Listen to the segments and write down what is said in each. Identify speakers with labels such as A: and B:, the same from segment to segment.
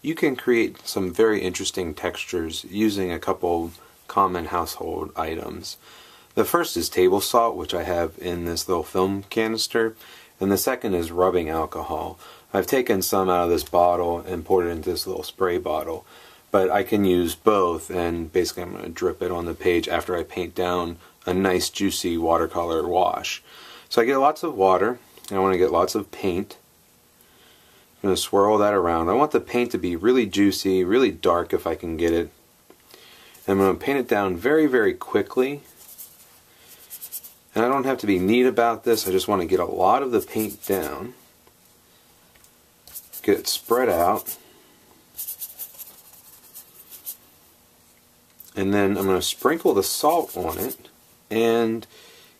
A: you can create some very interesting textures using a couple common household items. The first is table salt, which I have in this little film canister, and the second is rubbing alcohol. I've taken some out of this bottle and poured it into this little spray bottle, but I can use both, and basically I'm going to drip it on the page after I paint down a nice juicy watercolor wash. So I get lots of water, and I want to get lots of paint. I'm going to swirl that around. I want the paint to be really juicy, really dark if I can get it. And I'm going to paint it down very, very quickly. And I don't have to be neat about this, I just want to get a lot of the paint down. Get it spread out. And then I'm going to sprinkle the salt on it and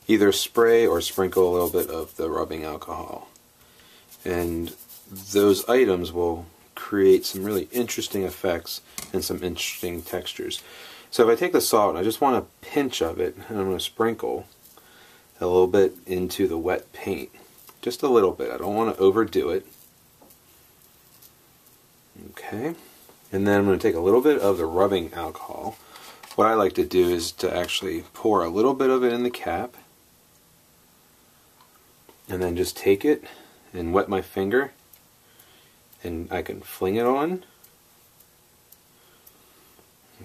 A: either spray or sprinkle a little bit of the rubbing alcohol. And those items will create some really interesting effects and some interesting textures. So if I take the salt, I just want a pinch of it, and I'm going to sprinkle a little bit into the wet paint. Just a little bit. I don't want to overdo it. Okay. And then I'm going to take a little bit of the rubbing alcohol. What I like to do is to actually pour a little bit of it in the cap, and then just take it and wet my finger, and I can fling it on.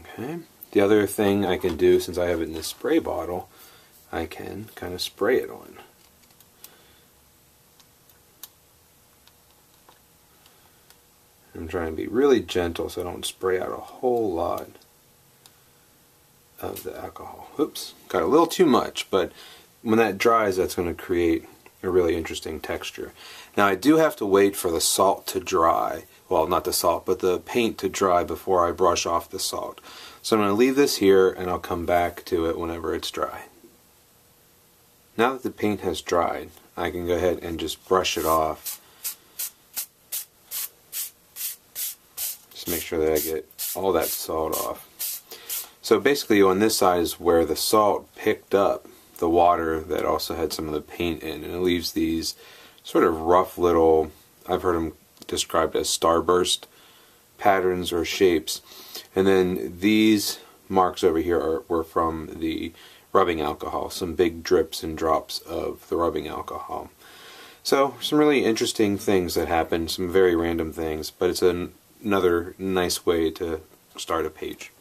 A: Okay. The other thing I can do, since I have it in this spray bottle, I can kind of spray it on. I'm trying to be really gentle so I don't spray out a whole lot of the alcohol. Oops, got a little too much, but when that dries, that's going to create a really interesting texture. Now I do have to wait for the salt to dry. Well, not the salt, but the paint to dry before I brush off the salt. So I'm going to leave this here, and I'll come back to it whenever it's dry. Now that the paint has dried, I can go ahead and just brush it off. Just make sure that I get all that salt off. So basically on this side is where the salt picked up the water that also had some of the paint in, and it leaves these sort of rough little, I've heard them described as starburst patterns or shapes. And then these marks over here were from the rubbing alcohol, some big drips and drops of the rubbing alcohol. So some really interesting things that happen, some very random things, but it's another nice way to start a page.